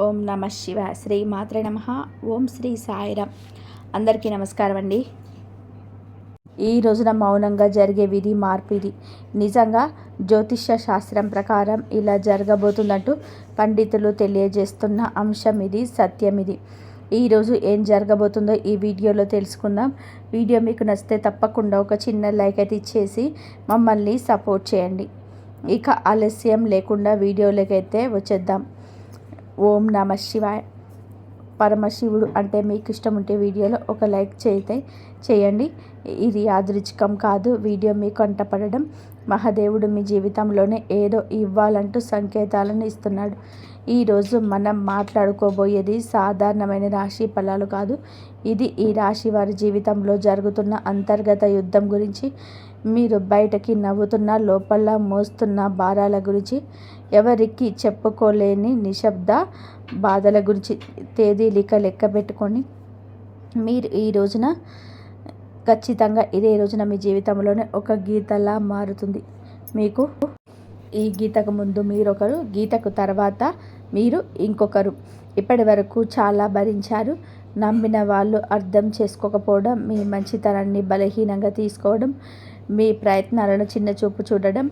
ఓం నమ శివ శ్రీ మాత్రే నమ. ఓం శ్రీ సాయిరామ్. అందరికీ నమస్కారం అండి. ఈ రోజున మౌనంగా జరిగే విధి మార్పు ఇది. నిజంగా జ్యోతిష్య శాస్త్రం ప్రకారం ఇలా జరగబోతుందంటూ పండితులు తెలియజేస్తున్న అంశం ఇది, సత్యం ఇది. ఈరోజు ఏం జరగబోతుందో ఈ వీడియోలో తెలుసుకుందాం. వీడియో మీకు నచ్చితే తప్పకుండా ఒక చిన్న లైక్ అయితే ఇచ్చేసి మమ్మల్ని సపోర్ట్ చేయండి. ఇక ఆలస్యం లేకుండా వీడియోలోకైతే వచ్చేద్దాం. ఓం నమ శివాయ. పరమశివుడు అంటే మీకు ఇష్టం ఉంటే వీడియోలో ఒక లైక్ చేయండి. ఇది యాదృచ్ఛికం కాదు. వీడియో మీకు అంటపడడం మహాదేవుడు మీ జీవితంలోనే ఏదో ఇవ్వాలంటూ సంకేతాలను ఇస్తున్నాడు. ఈరోజు మనం మాట్లాడుకోబోయేది సాధారణమైన రాశి ఫలాలు కాదు. ఇది ఈ రాశి వారి జీవితంలో జరుగుతున్న అంతర్గత యుద్ధం గురించి, మీరు బయటకి నవ్వుతున్న లోపల మోస్తున్న భారాల గురించి, ఎవరికి చెప్పుకోలేని నిశ్శబ్ద బాధల గురించి. తేదీలిక లెక్క పెట్టుకొని మీరు ఈ రోజున ఖచ్చితంగా ఇదే రోజున మీ జీవితంలోనే ఒక గీతలా మారుతుంది. మీకు ఈ గీతకు ముందు మీరొకరు, గీతకు తర్వాత మీరు ఇంకొకరు. ఇప్పటి వరకు చాలా భరించారు. నమ్మిన వాళ్ళు అర్థం చేసుకోకపోవడం, మీ మంచితనాన్ని బలహీనంగా తీసుకోవడం, మీ ప్రయత్నాలను చిన్న చూపు చూడడం,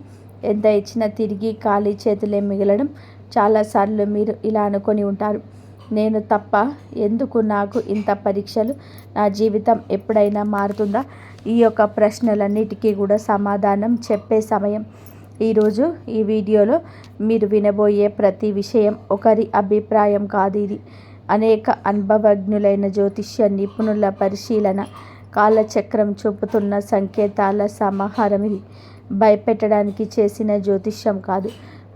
ఎంత ఇచ్చినా తిరిగి ఖాళీ చేతులే మిగలడం. చాలాసార్లు మీరు ఇలా అనుకొని ఉంటారు, నేను తప్ప ఎందుకు నాకు ఇంత పరీక్షలు, నా జీవితం ఎప్పుడైనా మారుతుందా? ఈ యొక్క ప్రశ్నలన్నిటికీ కూడా సమాధానం చెప్పే సమయం ఈరోజు. ఈ వీడియోలో మీరు వినబోయే ప్రతి విషయం ఒకరి అభిప్రాయం కాదు. ఇది అనేక అనుభవజ్ఞులైన జ్యోతిష్య నిపుణుల పరిశీలన, కాలచక్రం చూపుతున్న సంకేతాల సమాహారం. ఇది భయపెట్టడానికి చేసిన జ్యోతిష్యం కాదు,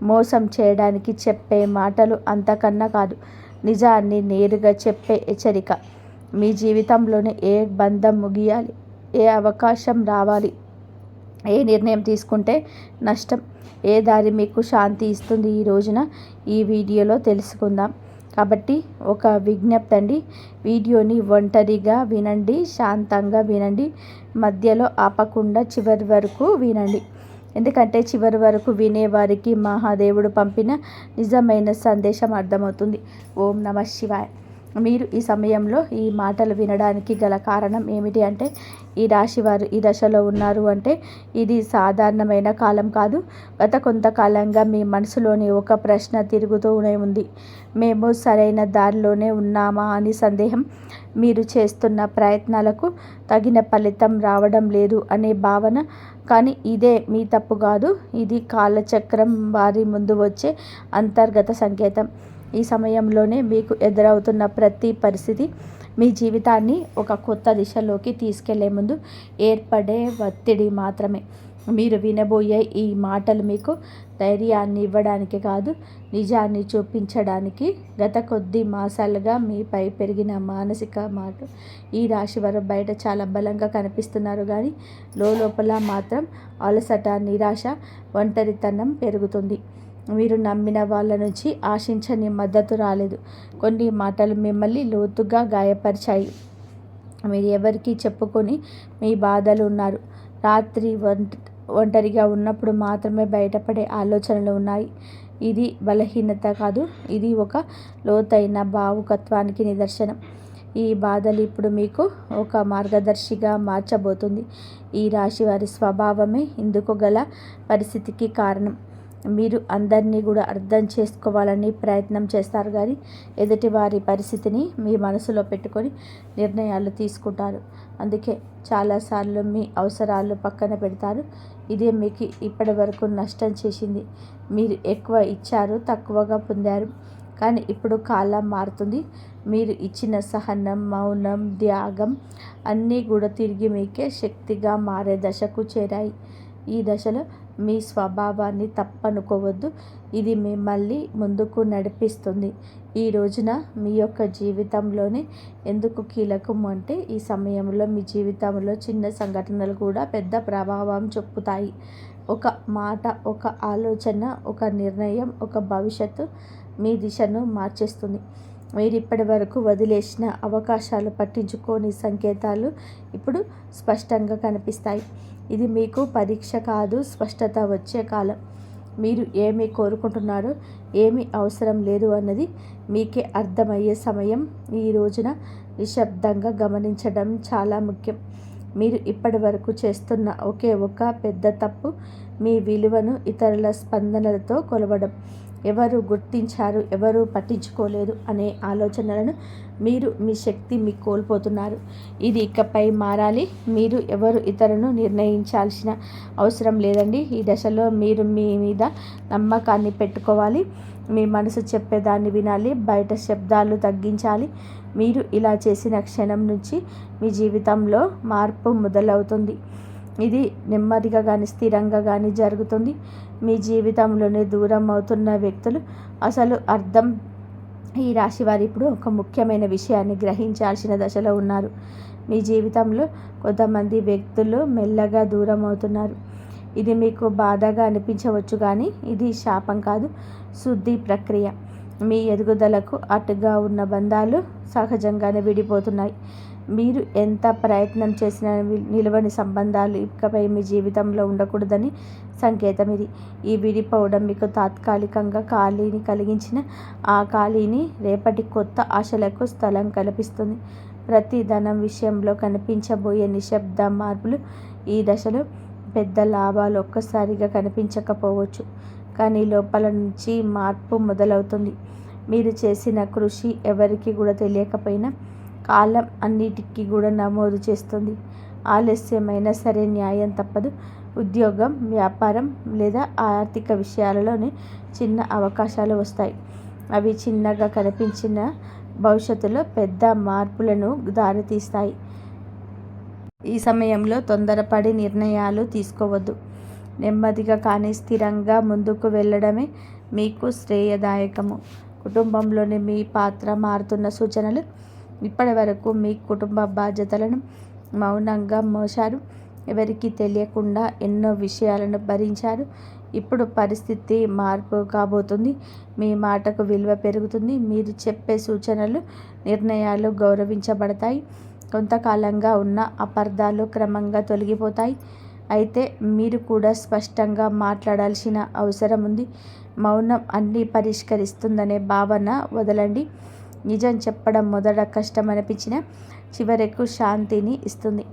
మోసం చేయడానికి చెప్పే మాటలు అంతకన్నా కాదు, నిజాన్ని నేరుగా చెప్పే హెచ్చరిక. మీ జీవితంలోనే ఏ బంధం ముగియాలి, ఏ అవకాశం రావాలి, ఏ నిర్ణయం తీసుకుంటే నష్టం, ఏ దారి మీకు శాంతి ఇస్తుంది, ఈ రోజున ఈ వీడియోలో తెలుసుకుందాం. కాబట్టి ఒక విజ్ఞప్తి అండి, వీడియోని ఒంటరిగా వినండి, శాంతంగా వినండి, మధ్యలో ఆపకుండా చివరి వరకు వినండి. ఎందుకంటే చివరి వరకు వినేవారికి మహాదేవుడు పంపిన నిజమైన సందేశం అర్థమవుతుంది. ఓం నమ శివాయ. మీరు ఈ సమయంలో ఈ మాటలు వినడానికి గల కారణం ఏమిటి అంటే, ఈ రాశి వారు ఈ దశలో ఉన్నారు అంటే ఇది సాధారణమైన కాలం కాదు. గత కొంతకాలంగా మీ మనసులోని ఒక ప్రశ్న తిరుగుతూనే ఉంది. మేము సరైన దారిలోనే ఉన్నామా అని సందేహం, మీరు చేస్తున్న ప్రయత్నాలకు తగిన ఫలితం రావడం లేదు అనే భావన. కానీ ఇదే మీ తప్పు కాదు, ఇది కాలచక్రం వారి ముందు వచ్చే అంతర్గత సంకేతం. ఈ సమయంలోనే మీకు ఎదురవుతున్న ప్రతి పరిస్థితి మీ జీవితాన్ని ఒక కొత్త దిశలోకి తీసుకెళ్లే ముందు ఏర్పడే ఒత్తిడి మాత్రమే. మీరు వినబోయే ఈ మాటలు మీకు ధైర్యాన్ని ఇవ్వడానికి కాదు, నిజాన్ని చూపించడానికి. గత కొద్ది మాసాలుగా మీపై పెరిగిన మానసిక మాట. ఈ రాశి వారు బయట చాలా బలంగా కనిపిస్తున్నారు, కానీ లోపల మాత్రం అలసట, నిరాశ, ఒంటరితనం పెరుగుతుంది. మీరు నమ్మిన వాళ్ళ నుంచి ఆశించని మద్దతు రాలేదు. కొన్ని మాటలు మిమ్మల్ని లోతుగా గాయపరిచాయి. మీరు ఎవరికి చెప్పుకొని మీ బాధలు ఉన్నారు. రాత్రి ఒంటరిగా ఉన్నప్పుడు మాత్రమే బయటపడే ఆలోచనలు ఉన్నాయి. ఇది బలహీనత కాదు, ఇది ఒక లోతైన భావుకత్వానికి నిదర్శనం. ఈ బాధలు ఇప్పుడు మీకు ఒక మార్గదర్శిగా మార్చబోతుంది. ఈ రాశి వారి స్వభావమే ఇందుకు గల పరిస్థితికి కారణం. మీరు అందరినీ కూడా అర్థం చేసుకోవాలని ప్రయత్నం చేస్తారు, కానీ ఎదుటి వారి పరిస్థితిని మీ మనసులో పెట్టుకొని నిర్ణయాలు తీసుకుంటారు. అందుకే చాలాసార్లు మీ అవసరాలు పక్కన పెడతారు. ఇదే మీకు ఇప్పటి వరకు నష్టం చేసింది. మీరు ఎక్కువ ఇచ్చారు, తక్కువగా పొందారు. కానీ ఇప్పుడు కాలం మారుతుంది. మీరు ఇచ్చిన సహనం, మౌనం, త్యాగం అన్నీ కూడా తిరిగి మీకే శక్తిగా మారే దశకు చేరాయి. ఈ దశలో మీ స్వభావాన్ని తప్పనుకోవద్దు, ఇది మిమ్మల్ని ముందుకు నడిపిస్తుంది. ఈ రోజున మీ యొక్క జీవితంలోనే ఎందుకు కీలకం అంటే, ఈ సమయంలో మీ జీవితంలో చిన్న సంఘటనలు కూడా పెద్ద ప్రభావం చూపుతాయి. ఒక మాట, ఒక ఆలోచన, ఒక నిర్ణయం, ఒక భవిష్యత్తు మీ దిశను మార్చేస్తుంది. మీరు ఇప్పటి వరకు వదిలేసిన అవకాశాలు, పట్టించుకోని సంకేతాలు ఇప్పుడు స్పష్టంగా కనిపిస్తాయి. ఇది మీకు పరీక్ష కాదు, స్పష్టత వచ్చే కాలం. మీరు ఏమి కోరుకుంటున్నారో, ఏమి అవసరం లేదు అన్నది మీకే అర్థమయ్యే సమయం. ఈ రోజున నిశ్శబ్దంగా గమనించడం చాలా ముఖ్యం. మీరు ఇప్పటి వరకు చేస్తున్న ఒకే ఒక పెద్ద తప్పు మీ విలువను ఇతరుల స్పందనలతో కొలవడం. ఎవరు గుర్తించారు, ఎవరు పట్టించుకోలేదు అనే ఆలోచనలను మీరు మీ శక్తి మీకు కోల్పోతున్నారు. ఇది ఇకపై మారాలి. మీరు ఎవరు ఇతరులను నిర్ణయించాల్సిన అవసరం లేదండి. ఈ దశలో మీరు మీ మీద నమ్మకాన్ని పెట్టుకోవాలి. మీ మనసు చెప్పేదాన్ని వినాలి. బయట శబ్దాలు తగ్గించాలి. మీరు ఇలా చేసిన క్షణం నుంచి మీ జీవితంలో మార్పు మొదలవుతుంది. ఇది నెమ్మదిగా కానీ స్థిరంగా కానీ జరుగుతుంది. మీ జీవితంలోనే దూరం అవుతున్న వ్యక్తులు అసలు అర్థం. ఈ రాశి వారు ఇప్పుడు ఒక ముఖ్యమైన విషయాన్ని గ్రహించాల్సిన దశలో ఉన్నారు. మీ జీవితంలో కొంతమంది వ్యక్తులు మెల్లగా దూరం అవుతున్నారు. ఇది మీకు బాధగా అనిపించవచ్చు, కానీ ఇది శాపం కాదు, శుద్ధి ప్రక్రియ. మీ ఎదుగుదలకు అటుగా ఉన్న బంధాలు సహజంగానే విడిపోతున్నాయి. మీరు ఎంత ప్రయత్నం చేసినా నిలవని సంబంధాలు ఇకపై మీ జీవితంలో ఉండకూడదని సంకేతం ఇది. ఈ విడిపోవడం మీకు తాత్కాలికంగా ఖాళీని కలిగించిన ఆ ఖాళీని రేపటి కొత్త ఆశలకు స్థలం కల్పిస్తుంది. ప్రతి ధనం విషయంలో కనిపించబోయే నిశ్శబ్ద మార్పులు ఈ దశలో పెద్ద లాభాలు ఒక్కసారిగా కనిపించకపోవచ్చు, కానీ లోపల నుంచి మార్పు మొదలవుతుంది. మీరు చేసిన కృషి ఎవరికి కూడా తెలియకపోయినా కాలం అన్నిటికీ కూడా నమోదు చేస్తుంది. ఆలస్యమైనా సరే న్యాయం తప్పదు. ఉద్యోగం, వ్యాపారం లేదా ఆర్థిక విషయాలలోనే చిన్న అవకాశాలు వస్తాయి. అవి చిన్నగా కనిపించిన భవిష్యత్తులో పెద్ద మార్పులను దారితీస్తాయి. ఈ సమయంలో తొందరపడి నిర్ణయాలు తీసుకోవద్దు. నెమ్మదిగా కానీ స్థిరంగా ముందుకు వెళ్ళడమే మీకు శ్రేయదాయకము. కుటుంబంలోని మీ పాత్ర మారుతున్న సూచనలు. ఇప్పటి వరకు మీ కుటుంబ బాధ్యతలను మౌనంగా మోశారు. ఎవరికీ తెలియకుండా ఎన్నో విషయాలను భరించారు. ఇప్పుడు పరిస్థితి మార్పు కాబోతుంది. మీ మాటకు విలువ పెరుగుతుంది. మీరు చెప్పే సూచనలు, నిర్ణయాలు గౌరవించబడతాయి. కొంతకాలంగా ఉన్న అపార్థాలు క్రమంగా తొలగిపోతాయి. అయితే మీరు కూడా స్పష్టంగా మాట్లాడాల్సిన అవసరం ఉంది. మౌనం అన్నీ పరిష్కరిస్తుందనే భావన వదలండి. నిజం చెప్పడం మొదట కష్టం అనిపించినా చివరకు శాంతిని ఇస్తుంది.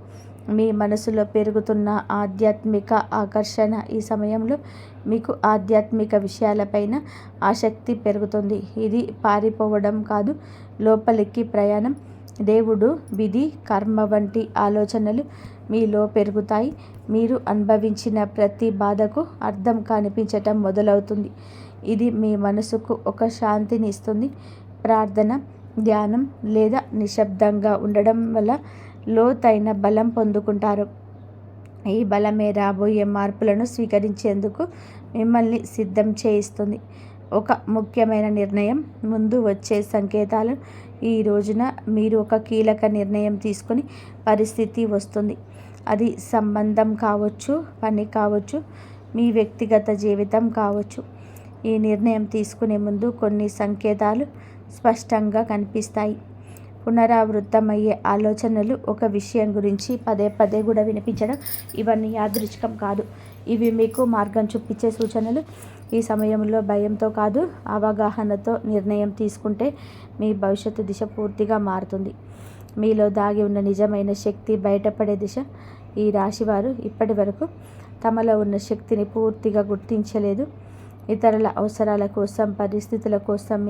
మీ మనసులో పెరుగుతున్న ఆధ్యాత్మిక ఆకర్షణ. ఈ సమయంలో మీకు ఆధ్యాత్మిక విషయాలపైన ఆసక్తి పెరుగుతుంది. ఇది పారిపోవడం కాదు, లోపలికి ప్రయాణం. దేవుడు, విధి, కర్మ వంటి ఆలోచనలు మీలో పెరుగుతాయి. మీరు అనుభవించిన ప్రతి బాధకు అర్థం కనిపించటం మొదలవుతుంది. ఇది మీ మనసుకు ఒక శాంతిని ఇస్తుంది. ప్రార్థన, ధ్యానం లేదా నిశ్శబ్దంగా ఉండడం వల్ల లోతైన బలం పొందుకుంటారు. ఈ బలమే రాబోయే మార్పులను స్వీకరించేందుకు మిమ్మల్ని సిద్ధం చేయిస్తుంది. ఒక ముఖ్యమైన నిర్ణయం ముందు వచ్చే సంకేతాలు. ఈ రోజున మీరు ఒక కీలక నిర్ణయం తీసుకుని పరిస్థితి వస్తుంది. అది సంబంధం కావచ్చు, పని కావచ్చు, మీ వ్యక్తిగత జీవితం కావచ్చు. ఈ నిర్ణయం తీసుకునే ముందు కొన్ని సంకేతాలు స్పష్టంగా కనిపిస్తాయి. పునరావృతమయ్యే ఆలోచనలు, ఒక విషయం గురించి పదే పదే కూడా వినిపించడం, ఇవన్నీ యాదృచ్ఛికం కాదు. ఇవి మీకు మార్గం చూపించే సూచనలు. ఈ సమయంలో భయంతో కాదు, అవగాహనతో నిర్ణయం తీసుకుంటే మీ భవిష్యత్తు దిశ పూర్తిగా మారుతుంది. మీలో దాగి ఉన్న నిజమైన శక్తి బయటపడే దిశ. ఈ రాశివారు ఇప్పటి వరకు తమలో ఉన్న శక్తిని పూర్తిగా గుర్తించలేదు. ఇతరుల అవసరాల కోసం, పరిస్థితుల కోసం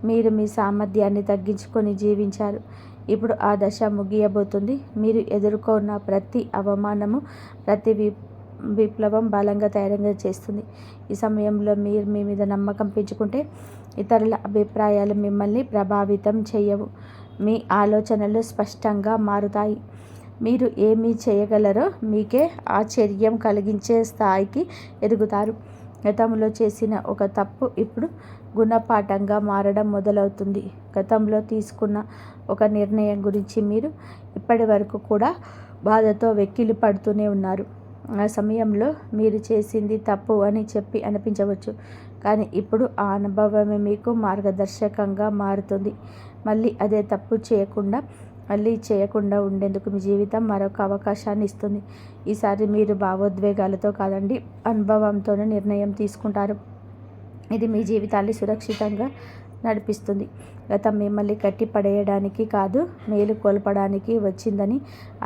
మీరు మీ సామర్థ్యాన్ని తగ్గించుకొని జీవించారు. ఇప్పుడు ఆ దశ ముగియబోతుంది. మీరు ఎదుర్కొన్న ప్రతి అవమానము, ప్రతి విప్లవం బలంగా తయారుగా చేస్తుంది. ఈ సమయంలో మీరు మీ మీద నమ్మకం పెంచుకుంటే ఇతరుల అభిప్రాయాలు మిమ్మల్ని ప్రభావితం చేయవు. మీ ఆలోచనలు స్పష్టంగా మారుతాయి. మీరు ఏమి చేయగలరో మీకే ఆశ్చర్యం కలిగించే స్థాయికి ఎదుగుతారు. గతంలో చేసిన ఒక తప్పు ఇప్పుడు గుణపాఠంగా మారడం మొదలవుతుంది. గతంలో తీసుకున్న ఒక నిర్ణయం గురించి మీరు ఇప్పటి వరకు కూడా బాధతో వెక్కిలి పడుతూనే ఉన్నారు. ఆ సమయంలో మీరు చేసింది తప్పు అని చెప్పి అనిపించవచ్చు, కానీ ఇప్పుడు ఆ అనుభవమే మీకు మార్గదర్శకంగా మారుతుంది. మళ్ళీ అదే తప్పు చేయకుండా మళ్ళీ చేయకుండా ఉండేందుకు మీ జీవితం మరొక అవకాశాన్ని ఇస్తుంది. ఈసారి మీరు భావోద్వేగాలతో కాదండి, అనుభవంతోనే నిర్ణయం తీసుకుంటారు. ఇది మీ జీవితాన్ని సురక్షితంగా నడిపిస్తుంది. గతం మిమ్మల్ని కట్టి పడేయడానికి కాదు, మేలు కోల్పడానికి వచ్చిందని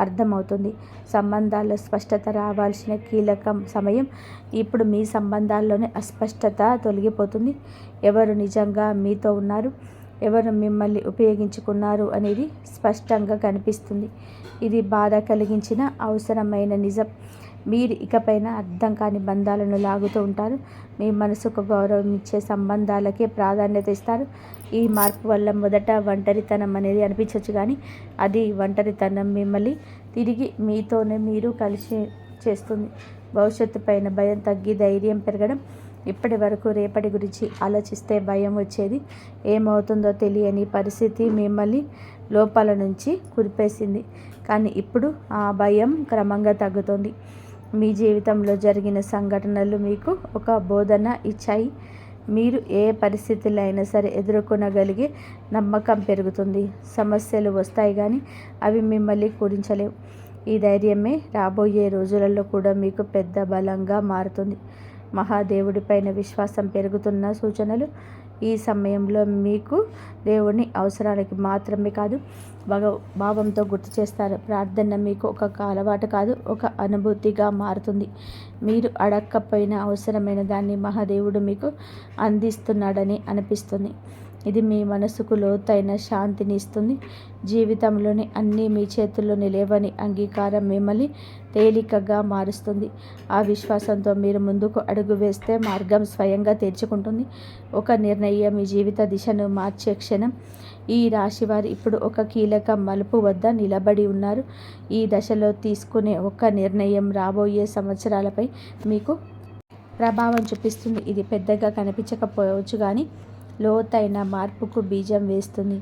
అర్థమవుతుంది. సంబంధాల్లో స్పష్టత రావాల్సిన కీలక సమయం ఇప్పుడు. మీ సంబంధాల్లోనే అస్పష్టత తొలగిపోతుంది. ఎవరు నిజంగా మీతో ఉన్నారు, ఎవరు మిమ్మల్ని ఉపయోగించుకున్నారు అనేది స్పష్టంగా కనిపిస్తుంది. ఇది బాధ కలిగించిన అవసరమైన నిజం. మీరు ఇకపైన అర్థం కాని బంధాలను లాగుతూ ఉంటారు. మీ మనసుకు గౌరవం ఇచ్చే సంబంధాలకే ప్రాధాన్యత ఇస్తారు. ఈ మార్పు వల్ల మొదట ఒంటరితనం అనేది అనిపించవచ్చు, కానీ అది ఒంటరితనం మిమ్మల్ని తిరిగి మీతోనే మీరు కలిసి చేస్తుంది. భవిష్యత్తు పైన భయం తగ్గి ధైర్యం పెరగడం. ఇప్పటి వరకు రేపటి గురించి ఆలోచిస్తే భయం వచ్చేది. ఏమవుతుందో తెలియని పరిస్థితి మిమ్మల్ని లోపల నుంచి కురిపేసింది. కానీ ఇప్పుడు ఆ భయం క్రమంగా తగ్గుతుంది. మీ జీవితంలో జరిగిన సంఘటనలు మీకు ఒక బోధన ఇచ్చాయి. మీరు ఏ పరిస్థితుల్లో అయినా సరే ఎదుర్కొనగలిగే నమ్మకం పెరుగుతుంది. సమస్యలు వస్తాయి, కానీ అవి మిమ్మల్ని కూడించలేవు. ఈ ధైర్యమే రాబోయే రోజులలో కూడా మీకు పెద్ద బలంగా మారుతుంది. మహాదేవుడిపైన విశ్వాసం పెరుగుతున్న సూచనలు. ఈ సమయంలో మీకు దేవుని అవసరాలకి మాత్రమే కాదు, భావంతో గుర్తు చేస్తారు. ప్రార్థన మీకు ఒక అలవాటు కాదు, ఒక అనుభూతిగా మారుతుంది. మీరు అడక్కపోయిన అవసరమైన దాన్ని మహాదేవుడు మీకు అందిస్తున్నాడని అనిపిస్తుంది. ఇది మీ మనసుకు లోతైన శాంతిని ఇస్తుంది. జీవితంలోని అన్నీ మీ చేతుల్లోని లేవని అంగీకారం మిమ్మల్ని తేలికగా మారుస్తుంది. ఆ విశ్వాసంతో మీరు ముందుకు అడుగు వేస్తే మార్గం స్వయంగా తెరుచుకుంటుంది. ఒక నిర్ణయం మీ జీవిత దిశను మార్చే క్షణం. ఈ రాశివారు ఇప్పుడు ఒక కీలక మలుపు వద్ద నిలబడి ఉన్నారు. ఈ దశలో తీసుకునే ఒక నిర్ణయం రాబోయే సంవత్సరాలపై మీకు ప్రభావం చూపిస్తుంది. ఇది పెద్దగా కనిపించకపోవచ్చు, కానీ లోతైన మార్పుకు బీజం వేస్తుంది.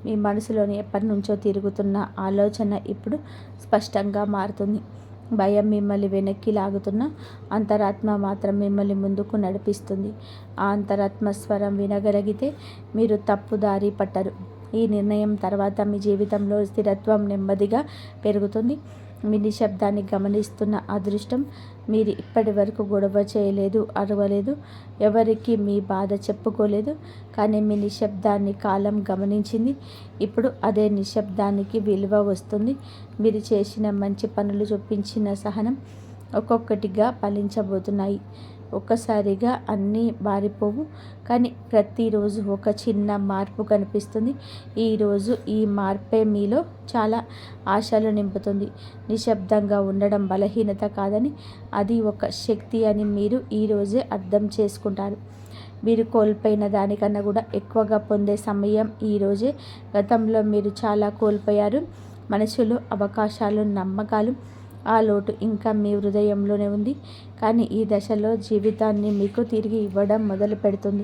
మీ మనసులోని ఎప్పటి నుంచో తిరుగుతున్న ఆలోచన ఇప్పుడు స్పష్టంగా మారుతుంది. భయం మిమ్మల్ని వెనక్కి లాగుతున్న అంతరాత్మ మాత్రం మిమ్మల్ని ముందుకు నడిపిస్తుంది. ఆ అంతరాత్మ స్వరం వినగలిగితే మీరు తప్పుదారి పట్టరు. ఈ నిర్ణయం తర్వాత మీ జీవితంలో స్థిరత్వం నెమ్మదిగా పెరుగుతుంది. మీ నిశ్శబ్దాన్ని గమనిస్తున్న అదృష్టం. మీరు ఇప్పటి వరకు గొడవ చేయలేదు, అరవలేదు, ఎవరికి మీ బాధ చెప్పుకోలేదు, కానీ మీ నిశ్శబ్దాన్ని కాలం గమనించింది. ఇప్పుడు అదే నిశ్శబ్దానికి విలువ వస్తుంది. మీరు చేసిన మంచి పనులు, చూపించిన సహనం ఒక్కొక్కటిగా ఫలించబోతున్నాయి. ఒక్కసారిగా అన్నీ మారిపోవు, కానీ ప్రతిరోజు ఒక చిన్న మార్పు కనిపిస్తుంది. ఈరోజు ఈ మార్పే మీలో చాలా ఆశలు నింపుతుంది. నిశ్శబ్దంగా ఉండడం బలహీనత కాదని, అది ఒక శక్తి అని మీరు ఈరోజే అర్థం చేసుకుంటారు. మీరు కోల్పోయిన దానికన్నా కూడా ఎక్కువగా పొందే సమయం ఈరోజే. గతంలో మీరు చాలా కోల్పోయారు. మనుషులు, అవకాశాలు, నమ్మకాలు. ఆ లోటు ఇంకా మీ హృదయంలోనే ఉంది. కానీ ఈ దశలో జీవితాన్ని మీకు తిరిగి ఇవ్వడం మొదలు పెడుతుంది.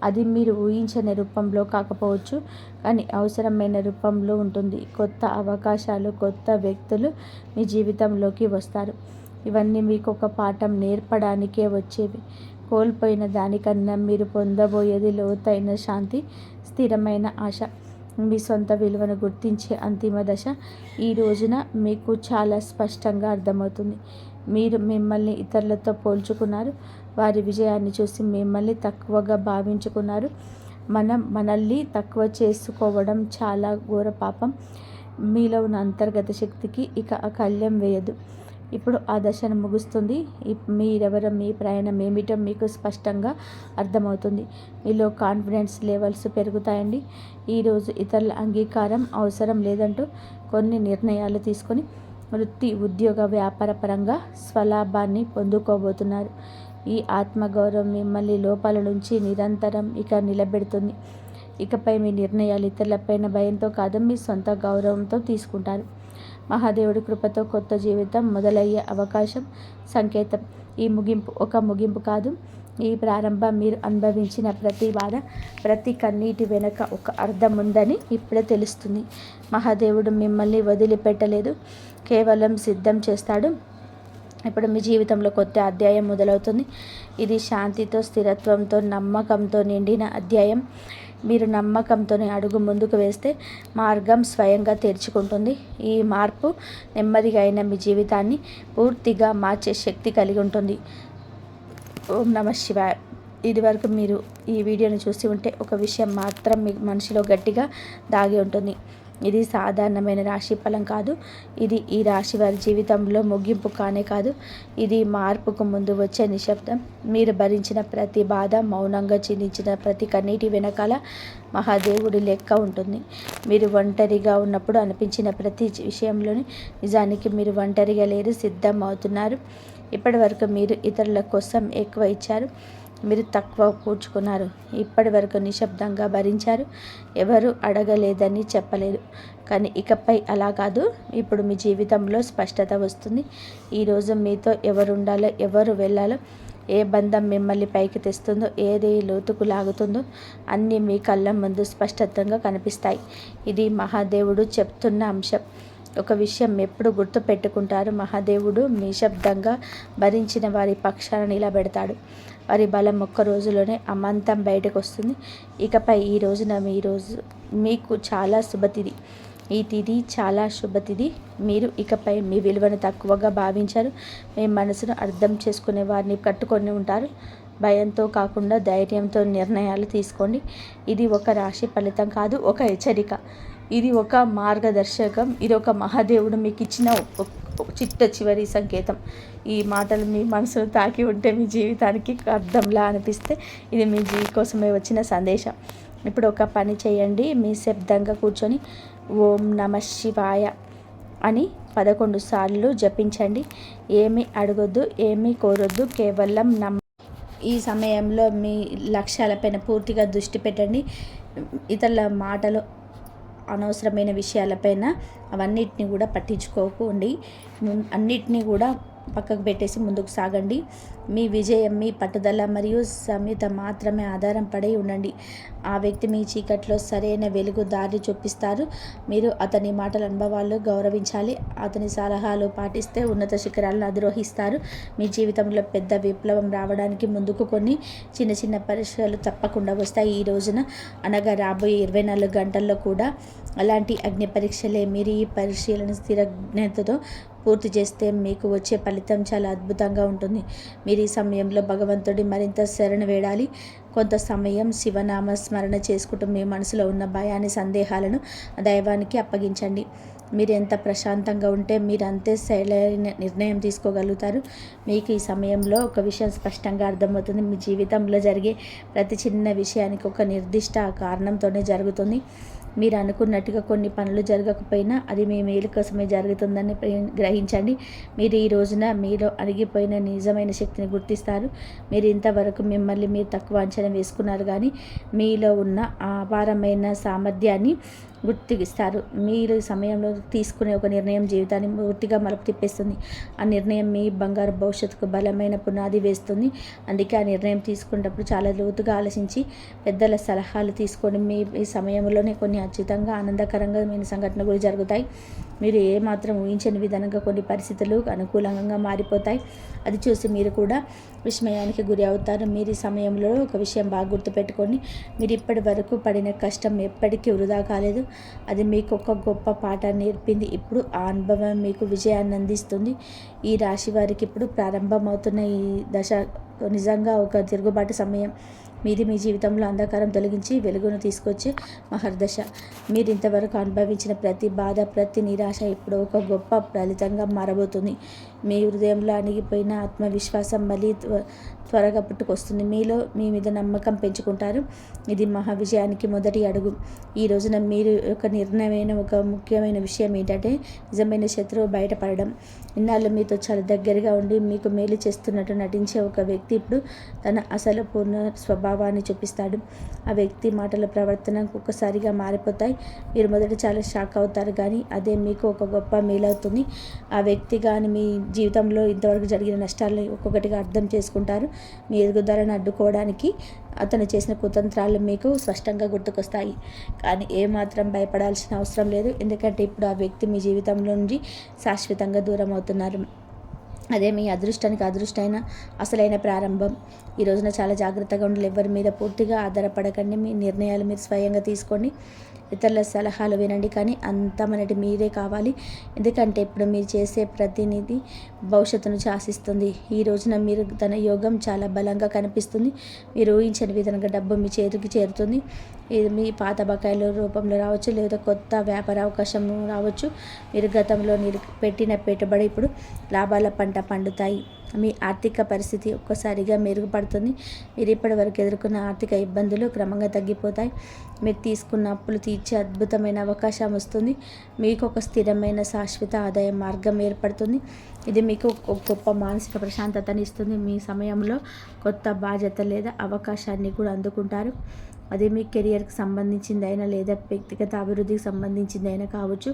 అది మీరు ఊహించని రూపంలో కాకపోవచ్చు, కానీ అవసరమైన రూపంలో ఉంటుంది. కొత్త అవకాశాలు, కొత్త వ్యక్తులు మీ జీవితంలోకి వస్తారు. ఇవన్నీ మీకు ఒక పాఠం నేర్పడానికే వచ్చేవి. కోల్పోయిన దానికన్నా మీరు పొందబోయేది లోతైన శాంతి, స్థిరమైన ఆశ. మీ సొంత విలువను గుర్తించే అంతిమ దశ ఈ రోజున మీకు చాలా స్పష్టంగా అర్థమవుతుంది. మీరు మిమ్మల్ని ఇతరులతో పోల్చుకున్నారు. వారి విజయాన్ని చూసి మిమ్మల్ని తక్కువగా భావించుకున్నారు. మనల్ని తక్కువ చేసుకోవడం చాలా ఘోర పాపం. మీలో ఉన్న అంతర్గత శక్తికి ఇక కళ్యం వేయదు. ఇప్పుడు ఆ దశను ముగుస్తుంది. మీరెవరో, మీ ప్రయాణం ఏమిటో మీకు స్పష్టంగా అర్థమవుతుంది. మీలో కాన్ఫిడెన్స్ లెవెల్స్ పెరుగుతాయండి. ఈరోజు ఇతరుల అంగీకారం అవసరం లేదంటూ కొన్ని నిర్ణయాలు తీసుకొని వృత్తి, ఉద్యోగ, వ్యాపార పరంగా స్వలాభాన్ని పొందుకోబోతున్నారు. ఈ ఆత్మగౌరవం మిమ్మల్ని లోపల నుంచి నిరంతరం ఇక నిలబెడుతుంది. ఇకపై మీ నిర్ణయాలు ఇతరులపైన భయంతో కాదు, మీ సొంత గౌరవంతో తీసుకుంటారు. మహాదేవుడి కృపతో కొత్త జీవితం మొదలయ్యే అవకాశం సంకేతం. ఈ ముగింపు ఒక ముగింపు కాదు, ఈ ప్రారంభం. మీరు అనుభవించిన ప్రతి బాధ, ప్రతి కన్నీటి వెనుక ఒక అర్థం ఉందని ఇప్పుడే తెలుస్తుంది. మహాదేవుడు మిమ్మల్ని వదిలిపెట్టలేదు, కేవలం సిద్ధం చేస్తాడు. ఇప్పుడు మీ జీవితంలో కొత్త అధ్యాయం మొదలవుతుంది. ఇది శాంతితో, స్థిరత్వంతో, నమ్మకంతో నిండిన అధ్యాయం. మీరు నమ్మకంతోనే అడుగు ముందుకు వేస్తే మార్గం స్వయంగా తెరుచుకుంటుంది. ఈ మార్పు నెమ్మదిగా అయిన మీ జీవితాన్ని పూర్తిగా మార్చే శక్తి కలిగి ఉంటుంది. ఓం నమ శివాయ. ఇదివరకు మీరు ఈ వీడియోని చూసి ఉంటే ఒక విషయం మాత్రం మీ మనసులో గట్టిగా దాగి ఉంటుంది. ఇది సాధారణమైన రాశి ఫలం కాదు. ఇది ఈ రాశి వారి జీవితంలో ముగింపు కానే కాదు. ఇది మార్పుకు ముందు వచ్చే నిశ్శబ్దం. మీరు భరించిన ప్రతి బాధ, మౌనంగా చిందించిన ప్రతి కన్నీటి వెనకాల మహాదేవుడి లెక్క ఉంటుంది. మీరు ఒంటరిగా ఉన్నప్పుడు అనిపించిన ప్రతి విషయంలోని నిజానికి మీరు ఒంటరిగా లేరు, సిద్ధం అవుతున్నారు. ఇప్పటి వరకు మీరు ఇతరుల కోసం ఎక్కువ ఇచ్చారు, మీరు తక్కువ పూడ్చుకున్నారు. ఇప్పటి వరకు నిశ్శబ్దంగా భరించారు, ఎవరు అడగలేదని చెప్పలేదు. కానీ ఇకపై అలా కాదు. ఇప్పుడు మీ జీవితంలో స్పష్టత వస్తుంది. ఈరోజు మీతో ఎవరు ఉండాలో, ఎవరు వెళ్ళాలో, ఏ బంధం మిమ్మల్ని పైకి తెస్తుందో, ఏది లోతుకు లాగుతుందో అన్నీ మీ కళ్ళ ముందు స్పష్టంగా కనిపిస్తాయి. ఇది మహాదేవుడు చెప్తున్న అంశం. ఒక విషయం ఎప్పుడు గుర్తు పెట్టుకుంటారు, మహాదేవుడు నిశ్శబ్దంగా భరించిన వారి పక్షాన నిలబెడతాడు. వారి బలం ఒక్క రోజులోనే అమాంతం బయటకు వస్తుంది. ఇకపై ఈ రోజున మీకు చాలా శుభతిథి. ఈ తిథి చాలా శుభతిథి. మీరు ఇకపై మీ విలువను తక్కువగా భావించారు. మీ మనసును అర్థం చేసుకునే వారిని కట్టుకొని ఉంటారు. భయంతో కాకుండా ధైర్యంతో నిర్ణయాలు తీసుకోండి. ఇది ఒక రాశి ఫలితం కాదు, ఒక హెచ్చరిక. ఇది ఒక మార్గదర్శకం. ఇది ఒక మహాదేవుడు మీకు ఇచ్చిన చిట్ట చివరి సంకేతం. ఈ మాటలు మీ మనసును తాకి ఉంటే, మీ జీవితానికి అర్థంలా అనిపిస్తే ఇది మీ కోసమే వచ్చిన సందేశం. ఇప్పుడు ఒక పని చేయండి. మీ శబ్దంగా కూర్చొని ఓం నమ శివాయ అని 11 సార్లు జపించండి. ఏమీ అడగొద్దు, ఏమీ కోరొద్దు, కేవలం ఈ సమయంలో మీ లక్ష్యాలపైన పూర్తిగా దృష్టి పెట్టండి. ఇతరుల మాటలు, అనవసరమైన విషయాలపైన అవన్నిటిని కూడా పట్టించుకోకండి. అన్నిటినీ కూడా పక్కకు పెట్టేసి ముందుకు సాగండి. మీ విజయం మీ పట్టుదల మరియు సమయత మాత్రమే ఆధారం పడి ఉండండి. ఆ వ్యక్తి మీ చీకట్లో సరైన వెలుగు దారి చూపిస్తారు. మీరు అతని మాటల అనుభవాలు గౌరవించాలి. అతని సలహాలు పాటిస్తే ఉన్నత శిఖరాలను అధిరోహిస్తారు. మీ జీవితంలో పెద్ద విప్లవం రావడానికి ముందుకు కొన్ని చిన్న చిన్న పరీక్షలు తప్పకుండా వస్తాయి. ఈ రోజున అనగా రాబోయే 24 గంటల్లో కూడా అలాంటి అగ్ని పరీక్షలే. మీరు ఈ పరిశీలన స్థిరజ్ఞతతో పూర్తి చేస్తే మీకు వచ్చే ఫలితం చాలా అద్భుతంగా ఉంటుంది. మీరు ఈ సమయంలో భగవంతుడి మరింత శరణ వేడాలి. కొంత సమయం శివనామ స్మరణ చేసుకుంటూ మీ మనసులో ఉన్న భయాన్ని, సందేహాలను దైవానికి అప్పగించండి. మీరు ఎంత ప్రశాంతంగా ఉంటే మీరు అంతే సరైన నిర్ణయం తీసుకోగలుగుతారు. మీకు ఈ సమయంలో ఒక విషయం స్పష్టంగా అర్థమవుతుంది. మీ జీవితంలో జరిగే ప్రతి చిన్న విషయానికి ఒక నిర్దిష్ట కారణంతోనే జరుగుతుంది. మీరు అనుకున్నట్టుగా కొన్ని పనులు జరగకపోయినా అది మీ మేలు కోసమే జరుగుతుందని గ్రహించండి. మీరు ఈ రోజున మీలో అణిగిపోయిన నిజమైన శక్తిని గుర్తిస్తారు. మీరు ఇంతవరకు మిమ్మల్ని మీరు తక్కువ అంచనా వేసుకున్నారు, కానీ మీలో ఉన్న అపారమైన సామర్థ్యాన్ని గుర్తిస్తారు. మీరు ఈ సమయంలో తీసుకునే ఒక నిర్ణయం జీవితాన్ని పూర్తిగా మలుపు తిప్పేస్తుంది. ఆ నిర్ణయం మీ బంగారు భవిష్యత్తుకు బలమైన పునాది వేస్తుంది. అందుకే ఆ నిర్ణయం తీసుకునేటప్పుడు చాలా లోతుగా ఆలోచించి పెద్దల సలహాలు తీసుకొని మీ ఈ సమయంలోనే కొన్ని అద్భుతంగా ఆనందకరంగా సంఘటనలు కూడా జరుగుతాయి. మీరు ఏమాత్రం ఊహించని విధంగా కొన్ని పరిస్థితులు అనుకూలంగా మారిపోతాయి. అది చూసి మీరు కూడా విస్మయానికి గురి అవుతారు. మీరు ఈ సమయంలో ఒక విషయం బాగా గుర్తుపెట్టుకోండి. మీరు ఇప్పటి వరకు పడిన కష్టం ఎప్పటికీ వృధా కాలేదు. అది మీకు ఒక గొప్ప పాఠాన్ని నేర్పింది. ఇప్పుడు ఆ అనుభవం మీకు విజయాన్ని అందిస్తుంది. ఈ రాశి వారికి ఇప్పుడు ప్రారంభమవుతున్న ఈ దశ నిజంగా ఒక తిరుగుబాటు సమయం. మీది మీ జీవితంలో అంధకారం తొలగించి వెలుగును తీసుకొచ్చే మహర్దశ. మీరు ఇంతవరకు అనుభవించిన ప్రతి బాధ, ప్రతి నిరాశ ఇప్పుడు ఒక గొప్ప ఫలితంగా మారబోతుంది. మీ హృదయంలో అణిగిపోయిన ఆత్మవిశ్వాసం మళ్ళీ త్వరగా పుట్టుకొస్తుంది. మీలో మీ మీద నమ్మకం పెంచుకుంటారు. ఇది మహా విజయానికి మొదటి అడుగు. ఈ రోజున మీరు ఒక నిర్ణయమైన ఒక ముఖ్యమైన విషయం ఏంటంటే నిజమైన శత్రువు బయటపడడం. ఇన్నాళ్ళు మీతో చాలా దగ్గరగా ఉండి మీకు మేలు చేస్తున్నట్టు నటించే ఒక వ్యక్తి ఇప్పుడు తన అసలు పూర్ణ స్వభావాన్ని చూపిస్తాడు. ఆ వ్యక్తి మాటల ప్రవర్తన ఒక్కసారిగా మారిపోతాయి. మీరు మొదట చాలా షాక్ అవుతారు, కానీ అదే మీకు ఒక గొప్ప మేలవుతుంది. ఆ వ్యక్తి కానీ మీ జీవితంలో ఇంతవరకు జరిగిన నష్టాలను ఒక్కొక్కటిగా అర్థం చేసుకుంటారు. మీ ఎదుగుదలను అడ్డుకోవడానికి అతను చేసిన కుతంత్రాలు మీకు స్పష్టంగా గుర్తుకొస్తాయి. కానీ ఏమాత్రం భయపడాల్సిన అవసరం లేదు, ఎందుకంటే ఇప్పుడు ఆ వ్యక్తి మీ జీవితంలో నుండి శాశ్వతంగా దూరం అవుతున్నారు. అదే మీ అదృష్టానికి అదృష్టమైన అసలైన ప్రారంభం. ఈ రోజున చాలా జాగ్రత్తగా ఉండాలి. ఎవరి మీద పూర్తిగా ఆధారపడకండి. మీ నిర్ణయాలు మీరు స్వయంగా తీసుకోండి. ఇతరుల సలహాలు వినండి, కానీ అంతా మనటి మీరే కావాలి. ఎందుకంటే ఇప్పుడు మీరు చేసే ప్రతినిధి భవిష్యత్తును శాసిస్తుంది. ఈ రోజున మీరు తన యోగం చాలా బలంగా కనిపిస్తుంది. మీరు ఊహించని విధంగా డబ్బు మీ చేతికి చేరుతుంది. ఇది మీ పాత బకాయిల రూపంలో రావచ్చు, లేదా కొత్త వ్యాపార అవకాశం రావచ్చు. మీరు గతంలో పెట్టిన పెట్టుబడి ఇప్పుడు లాభాల పంట పండుతాయి. మీ ఆర్థిక పరిస్థితి ఒక్కసారిగా మెరుగుపడుతుంది. మీరు ఇప్పటి వరకు ఎదుర్కొన్న ఆర్థిక ఇబ్బందులు క్రమంగా తగ్గిపోతాయి. మీరు తీసుకున్న అప్పులు తీర్చే అద్భుతమైన అవకాశం వస్తుంది. మీకు ఒక స్థిరమైన శాశ్వత ఆదాయ మార్గం ఏర్పడుతుంది. ఇది మీకు ఒక గొప్ప మానసిక ప్రశాంతతని ఇస్తుంది. మీ సమయంలో కొత్త బాధ్యత లేదా అవకాశాన్ని కూడా అందుకుంటారు. అది మీ కెరియర్కి సంబంధించిందైనా లేదా వ్యక్తిగత అభివృద్ధికి సంబంధించిందైనా కావచ్చు.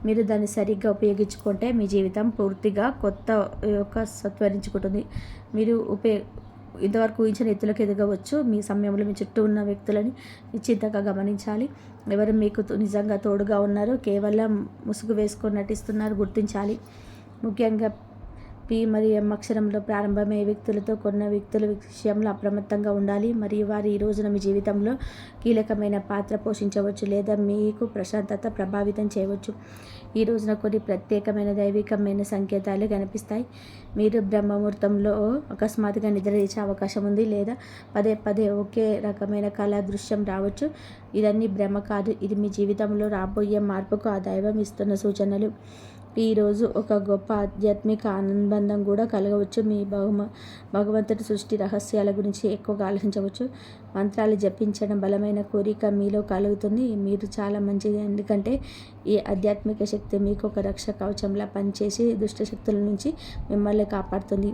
మీరు దాన్ని సరిగ్గా ఉపయోగించుకుంటే మీ జీవితం పూర్తిగా కొత్త సత్వరించుకుంటుంది. మీరు ఇంతవరకు ఊహించిన ఎత్తులకు ఎదగవచ్చు. మీ సమయంలో మీ చుట్టూ ఉన్న వ్యక్తులని నిశ్చితంగా గమనించాలి. ఎవరు మీకు నిజంగా తోడుగా ఉన్నారో కేవలం ముసుగు వేసుకొని నటిస్తున్నారు గుర్తించాలి. ముఖ్యంగా పి మరియు ఎం అక్షరంలో ప్రారంభమయ్యే వ్యక్తులతో కొన్న వ్యక్తుల విషయంలో అప్రమత్తంగా ఉండాలి. మరియు వారు ఈ రోజున మీ జీవితంలో కీలకమైన పాత్ర పోషించవచ్చు లేదా మీకు ప్రశాంతత ప్రభావితం చేయవచ్చు. ఈ రోజున కొన్ని ప్రత్యేకమైన దైవికమైన సంకేతాలు కనిపిస్తాయి. మీరు బ్రహ్మముహూర్తంలో అకస్మాత్తుగా నిద్రలేచే అవకాశం ఉంది, లేదా పదే పదే ఒకే రకమైన కళా దృశ్యం రావచ్చు. ఇదన్నీ భ్రమ కాదు. ఇది మీ జీవితంలో రాబోయే మార్పుకు ఆ దైవం ఇస్తున్న సూచనలు. ఈరోజు ఒక గొప్ప ఆధ్యాత్మిక అనుబంధం కూడా కలగవచ్చు. మీ భగవంతుడి సృష్టి రహస్యాల గురించి ఎక్కువగా ఆలోచించవచ్చు. మంత్రాలు జపించడం బలమైన కోరిక మీలో కలుగుతుంది. మీరు చాలా మంచిది, ఎందుకంటే ఈ ఆధ్యాత్మిక శక్తి మీకు ఒక రక్ష కవచంలా పనిచేసి దుష్టశక్తుల నుంచి మిమ్మల్ని కాపాడుతుంది.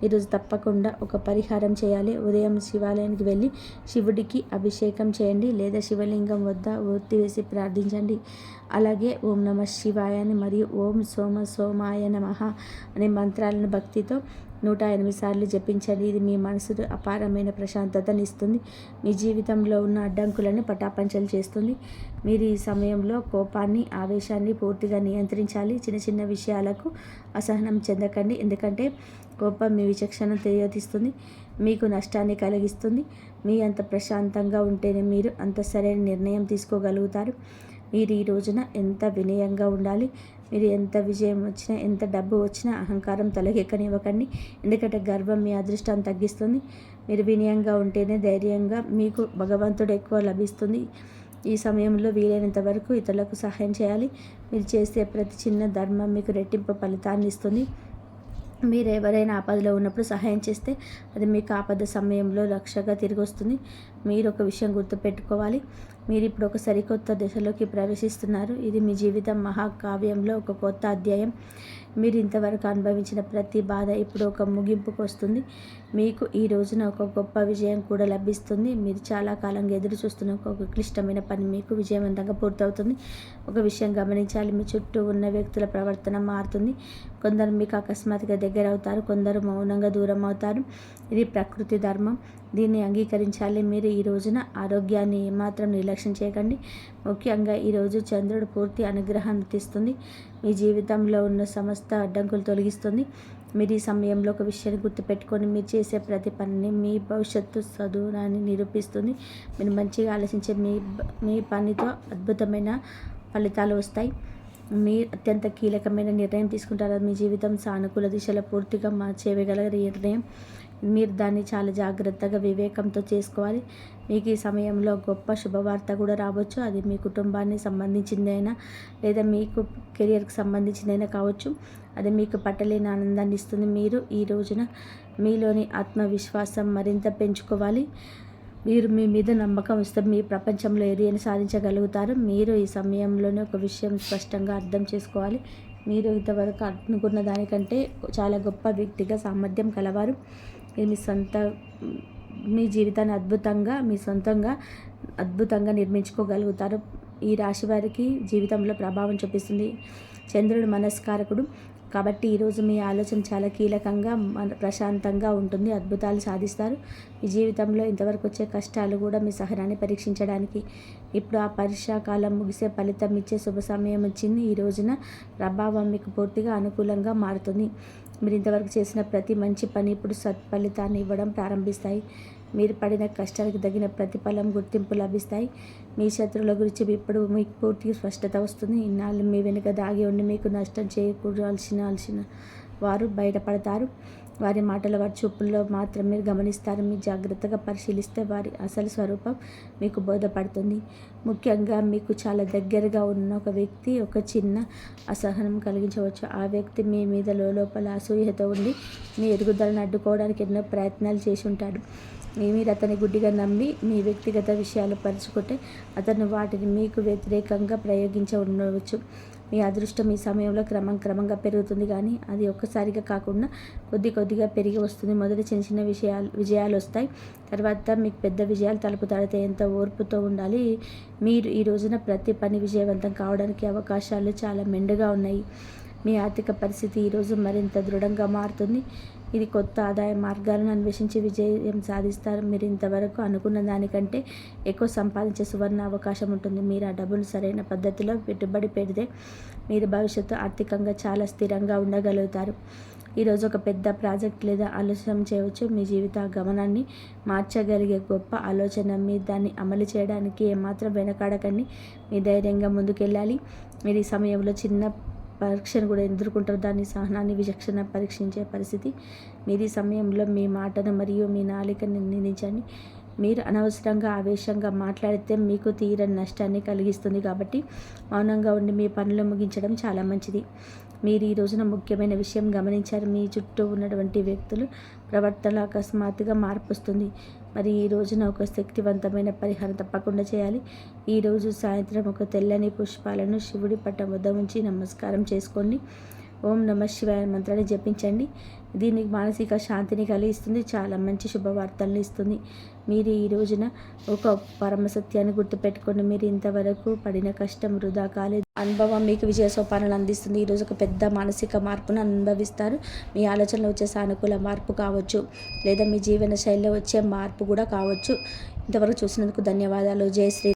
ఈరోజు తప్పకుండా ఒక పరిహారం చేయాలి. ఉదయం శివాలయానికి వెళ్ళి శివుడికి అభిషేకం చేయండి, లేదా శివలింగం వద్ద ఒత్తి వేసి ప్రార్థించండి. అలాగే ఓం నమ శివాయ మరియు ఓం సోమాయ నమః అనే మంత్రాలను భక్తితో 108 సార్లు జపించండి. ఇది మీ మనసుకు అపారమైన ప్రశాంతతని ఇస్తుంది. మీ జీవితంలో ఉన్న అడ్డంకులను పటాపంచలు చేస్తుంది. మీరు ఈ సమయంలో కోపాన్ని, ఆవేశాన్ని పూర్తిగా నియంత్రించాలి. చిన్న చిన్న విషయాలకు అసహనం చెందకండి, ఎందుకంటే కోపం మీ విచక్షణ తెలియజేస్తుంది, మీకు నష్టాన్ని కలిగిస్తుంది. మీ అంత ప్రశాంతంగా ఉంటేనే మీరు అంత సరైన నిర్ణయం తీసుకోగలుగుతారు. మీరు ఈ రోజున ఎంత వినయంగా ఉండాలి. మీరు ఎంత విజయం వచ్చినా, ఎంత డబ్బు వచ్చినా అహంకారం తలకెక్కనివ్వకండి, ఎందుకంటే గర్వం మీ అదృష్టాన్ని తగ్గిస్తుంది. మీరు వినయంగా ఉంటేనే ధైర్యంగా మీకు భగవంతుడు ఎక్కువ లభిస్తుంది. ఈ సమయంలో వీలైనంత వరకు ఇతరులకు సహాయం చేయాలి. మీరు చేసే ప్రతి చిన్న ధర్మం మీకు రెట్టింపు ఫలితాన్ని ఇస్తుంది. మీరు ఎవరైనా ఆపదలో ఉన్నప్పుడు సహాయం చేస్తే అది మీకు ఆపద సమయంలో రక్షగా తిరిగి వస్తుంది. మీరు ఒక విషయం గుర్తుపెట్టుకోవాలి. మీరు ఇప్పుడు ఒక సరికొత్త దశలోకి ప్రవేశిస్తున్నారు. ఇది మీ జీవితం మహాకావ్యంలో ఒక కొత్త అధ్యాయం. మీరు ఇంతవరకు అనుభవించిన ప్రతి బాధ ఇప్పుడు ఒక ముగింపుకు వస్తుంది. మీకు ఈ రోజున ఒక గొప్ప విజయం కూడా లభిస్తుంది. మీరు చాలా కాలంగా ఎదురు చూస్తున్న ఒక క్లిష్టమైన పని మీకు విజయవంతంగా పూర్తవుతుంది. ఒక విషయం గమనించాలి, మీ చుట్టూ ఉన్న వ్యక్తుల ప్రవర్తన మారుతుంది. కొందరు మీకు అకస్మాత్తుగా దగ్గర అవుతారు, కొందరు మౌనంగా దూరం అవుతారు. ఇది ప్రకృతి ధర్మం, దీన్ని అంగీకరించాలి. మీరు ఈ రోజున ఆరోగ్యాన్ని ఏమాత్రం నిర్లక్ష్యం చేయకండి. ముఖ్యంగా ఈరోజు చంద్రుడు పూర్తి అనుగ్రహాన్ని ఇస్తుంది. మీ జీవితంలో ఉన్న సమస్త అడ్డంకులు తొలగిస్తుంది. మీరు ఈ సమయంలో ఒక విషయాన్ని గుర్తుపెట్టుకొని మీరు చేసే ప్రతి పనిని మీ భవిష్యత్తు చదువురాన్ని నిరూపిస్తుంది. మీరు మంచిగా ఆలోచించే మీ పనితో అద్భుతమైన ఫలితాలు వస్తాయి. మీరు అత్యంత కీలకమైన నిర్ణయం తీసుకుంటారు. మీ జీవితం సానుకూల దిశలో పూర్తిగా మార్చేయగల నిర్ణయం. మీరు దాన్ని చాలా జాగ్రత్తగా వివేకంతో చేసుకోవాలి. మీకు ఈ సమయంలో గొప్ప శుభవార్త కూడా రావచ్చు. అది మీ కుటుంబానికి సంబంధించిందైనా లేదా మీకు కెరియర్కి సంబంధించిందైనా కావచ్చు. అది మీకు పట్టలేని ఆనందాన్ని ఇస్తుంది. మీరు ఈ రోజున మీలోని ఆత్మవిశ్వాసం మరింత పెంచుకోవాలి. మీరు మీ మీద నమ్మకం వస్తే మీ ప్రపంచంలో ఏదైనా సాధించగలుగుతారు. మీరు ఈ సమయంలోనే ఒక విషయం స్పష్టంగా అర్థం చేసుకోవాలి. మీరు ఇంతవరకు అనుకున్న దానికంటే చాలా గొప్ప వ్యక్తిగా సామర్థ్యం కలవారు. ఇది మీ జీవితాన్ని అద్భుతంగా నిర్మించుకోగలుగుతారు. ఈ రాశి వారికి జీవితంలో ప్రభావం చూపిస్తుంది. చంద్రుడు మనస్కారకుడు కాబట్టి ఈరోజు మీ ఆలోచన చాలా కీలకంగా ప్రశాంతంగా ఉంటుంది. అద్భుతాలు సాధిస్తారు. మీ జీవితంలో ఇంతవరకు వచ్చే కష్టాలు కూడా మీ సహనాన్ని పరీక్షించడానికి ఇప్పుడు ఆ పరీక్షాకాలం ముగిసే ఫలితం ఇచ్చే శుభ సమయం వచ్చింది. ఈ రోజున ప్రభావం మీకు పూర్తిగా అనుకూలంగా మారుతుంది. మీరు ఇంతవరకు చేసిన ప్రతి మంచి పని ఇప్పుడు సత్ఫలితాన్ని ఇవ్వడం ప్రారంభిస్తాయి. మీరు పడిన కష్టానికి తగిన ప్రతిఫలం గుర్తింపు లభిస్తాయి. మీ శత్రువుల గురించి ఇప్పుడు మీకు పూర్తి స్పష్టత వస్తుంది. ఇన్నాళ్ళు మీ వెనుక దాగి ఉండి మీకు నష్టం చేకూరాల్సిన వారు బయటపడతారు. వారి మాటల వారి చూపుల్లో మాత్రమే గమనిస్తారు. మీరు జాగ్రత్తగా పరిశీలిస్తే వారి అసలు స్వరూపం మీకు బోధపడుతుంది. ముఖ్యంగా మీకు చాలా దగ్గరగా ఉన్న ఒక వ్యక్తి ఒక చిన్న అసహనం కలిగించవచ్చు. ఆ వ్యక్తి మీ మీద లోపల అసూయతో ఉండి మీ ఎదుగుదలను అడ్డుకోవడానికి ఎన్నో ప్రయత్నాలు చేసి ఉంటాడు. మీరు అతని గుడ్డిగా నమ్మి మీ వ్యక్తిగత విషయాలు పరుచుకుంటే అతను వాటిని మీకు వ్యతిరేకంగా ఉండవచ్చు. మీ అదృష్టం ఈ సమయంలో క్రమంగా పెరుగుతుంది, కానీ అది ఒక్కసారిగా కాకుండా కొద్దిగా పెరిగి వస్తుంది. మొదటి చిన్న విజయాలు వస్తాయి, తర్వాత మీకు పెద్ద విజయాలు తలుపుతాడితే ఎంత ఓర్పుతో ఉండాలి. మీరు ఈ రోజున ప్రతి పని విజయవంతం కావడానికి అవకాశాలు చాలా మెండుగా ఉన్నాయి. మీ ఆర్థిక పరిస్థితి ఈరోజు మరింత దృఢంగా మారుతుంది. ఇది కొత్త ఆదాయ మార్గాలను అన్వేషించి విజయం సాధిస్తారు. మీరు ఇంతవరకు అనుకున్న దానికంటే ఎక్కువ సంపాదించే సువర్ణ అవకాశం ఉంటుంది. మీరు ఆ డబ్బును సరైన పద్ధతిలో పెట్టుబడి పెడితే మీరు భవిష్యత్తు ఆర్థికంగా చాలా స్థిరంగా ఉండగలుగుతారు. ఈరోజు ఒక పెద్ద ప్రాజెక్ట్ లేదా ఆలోచన చేయవచ్చు. మీ జీవిత గమనాన్ని మార్చగలిగే గొప్ప ఆలోచన. మీరు దాన్ని అమలు చేయడానికి ఏమాత్రం వెనకాడకండి. మీ ధైర్యంగా ముందుకెళ్ళాలి. మీరు ఈ సమయంలో చిన్న పరీక్షను కూడా ఎదుర్కొంటారు. దాని సహనాన్ని విచక్షణ పరీక్షించే పరిస్థితి. మీరు ఈ సమయంలో మీ మాటను మరియు మీ నాలికని నిందించండి. మీరు అనవసరంగా ఆవేశంగా మాట్లాడితే మీకు తీరని నష్టాన్ని కలిగిస్తుంది. కాబట్టి మౌనంగా ఉండి మీ పనులు ముగించడం చాలా మంచిది. మీరు ఈ రోజున ముఖ్యమైన విషయం గమనించారు. మీ చుట్టూ ఉన్నటువంటి వ్యక్తులు ప్రవర్తనలో అకస్మాత్తుగా మార్పు వస్తుంది. మరి ఈ రోజున ఒక శక్తివంతమైన పరిహారం తప్పకుండా చేయాలి. ఈరోజు సాయంత్రం ఒక తెల్లని పుష్పాలను శివుడి పట్టం వద్ద ఉంచి నమస్కారం చేసుకోండి. ఓం నమః శివాయ మంత్రాన్ని జపించండి. దీనికి మానసిక శాంతిని కలిగిస్తుంది, చాలా మంచి శుభవార్తలను ఇస్తుంది. మీరు ఈ రోజున ఒక పరమసత్యాన్ని గుర్తుపెట్టుకోండి. మీరు ఇంతవరకు పడిన కష్టం వృధా కాలేదు. అనుభవం మీకు విజయ సోపానాలు అందిస్తుంది. ఈరోజు ఒక పెద్ద మానసిక మార్పును అనుభవిస్తారు. మీ ఆలోచనలో వచ్చే సానుకూల మార్పు కావచ్చు, లేదా మీ జీవన శైలిలో వచ్చే మార్పు కూడా కావచ్చు. ఇంతవరకు చూసినందుకు ధన్యవాదాలు. జై శ్రీ.